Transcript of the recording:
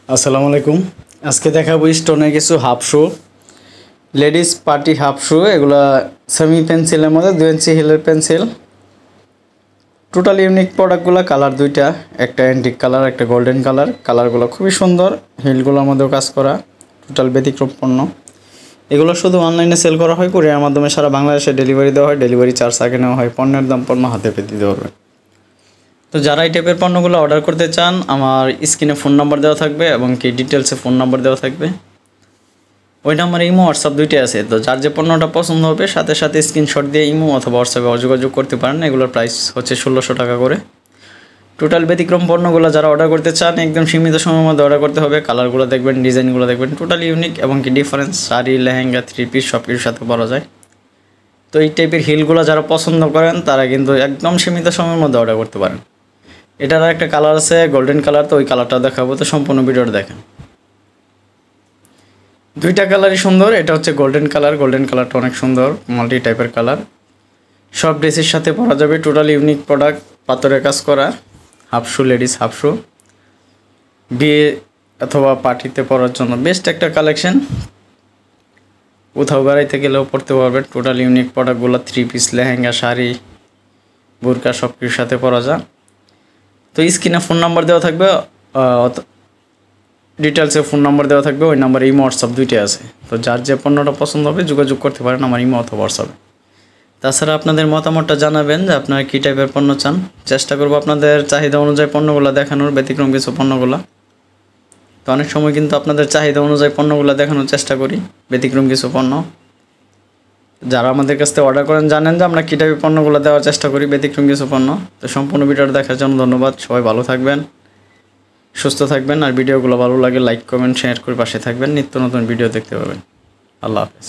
আসসালামু আলাইকুম। আজকে দেখাবো স্টোনের কিছু হাফ শু, লেডিস পার্টি হাফ শু। এগুলা সেমি পেন্সিলের মধ্যে 2 ইঞ্চি হিলের পেন্সিল। টোটাল ইউনিক প্রোডাক্টগুলো, কালার দুইটা, একটা অ্যান্টিক কালার, একটা গোল্ডেন কালার। কালারগুলো খুবই সুন্দর, হিলগুলোর মধ্যেও কাজ করা, টোটাল ব্যতিক্রম পণ্য। এগুলো শুধু অনলাইনে সেল করা হয়, কুরিয়ার মাধ্যমে সারা বাংলাদেশে ডেলিভারি দেওয়া হয়। ডেলিভারি চার্জ আগে নেওয়া হয়। পণ্যের দাম পণ্য হাতে পেয়ে দিতে পারবে। তো যারা এই টাইপের পণ্যগুলো অর্ডার করতে চান, আমার স্ক্রিনে ফোন নাম্বার দেওয়া থাকবে এবং কি ডিটেলসে ফোন নাম্বার দেওয়া থাকবে। ওই নাম্বারে ইমো হোয়াটসঅ্যাপ দুইটাই আছে। তো যার যে পণ্যটা পছন্দ হবে সাথে সাথে স্ক্রিনশট দিয়ে ইমো অথবা হোয়াটসঅ্যাপে যোগাযোগ করতে পারেন। এগুলোর প্রাইস হচ্ছে 1600 টাকা করে। টোটাল ব্যতিক্রম পণ্যগুলো যারা অর্ডার করতে চান, একদম সীমিত সময়ের মধ্যে অর্ডার করতে হবে। কালারগুলো দেখবেন, ডিজাইনগুলো দেখবেন, টোটাল ইউনিক এবং কি ডিফারেন্স। শাড়ি, লেহেঙ্গা, 3 পিস সব কিছুর সাথে পরা যায়। তো এই টাইপের হিলগুলো যারা পছন্দ করেন তারা কিন্তু একদম সীমিত সময়ের মধ্যে অর্ডার করতে পারেন। এটার একটা কালার আছে গোল্ডেন কালার, তো ওই কালারটা দেখাবো। তো সম্পূর্ণ ভিডিওটা দেখেন। দুইটা কালারই সুন্দর। এটা হচ্ছে গোল্ডেন কালার। গোল্ডেন কালারটা অনেক সুন্দর, মাল্টি টাইপের কালার। সব ড্রেসের সাথে পরা যাবে। টোটাল ইউনিক প্রোডাক্ট, পাথরের কাজ করা হাফ শু, লেডিস হাফ শু। বিয়ে অথবা পার্টিতে পরার জন্য বেস্ট একটা কালেকশন। কোথাও বেড়াইতে গেলেও পরতে পারবেন। টোটাল ইউনিক প্রোডাক্টগুলো 3 পিস, লেহেঙ্গা, শাড়ি, বোরকা সব কিছুর সাথে পরা যায়। তো স্ক্রিনে ফোন নাম্বার দেওয়া থাকবে, ডিটেলসে ফোন নাম্বার দেওয়া থাকবে। ওই নাম্বারে ইমো হোয়াটসঅ্যাপ দুইটাই আছে। তো যার যে পণ্যটা পছন্দ হবে যোগাযোগ করতে পারেন আমার ইমো অথবা হোয়াটসঅ্যাপে। তাছাড়া আপনাদের মতামতটা জানাবেন যে আপনারা কী টাইপের পণ্য চান। চেষ্টা করবো আপনাদের চাহিদা অনুযায়ী পণ্যগুলো দেখানোর, ব্যতিক্রম কিছু পণ্যগুলো। তো অনেক সময় কিন্তু আপনাদের চাহিদা অনুযায়ী পণ্যগুলো দেখানোর চেষ্টা করি, ব্যতিক্রম কিছু পণ্য। যারা আমাদের কাছ থেকে অর্ডার করেন জানেন যে আমরা কী টাইপের পণ্যগুলো দেওয়ার চেষ্টা করি, ব্যতিক্রম কিছু পণ্য। তো সম্পূর্ণ ভিডিওটা দেখার জন্য ধন্যবাদ। সবাই ভালো থাকবেন, সুস্থ থাকবেন। আর ভিডিওগুলো ভালো লাগে লাইক, কমেন্ট, শেয়ার করে পাশে থাকবেন। নিত্য নতুন ভিডিও দেখতে পাবেন। আল্লাহ হাফেজ।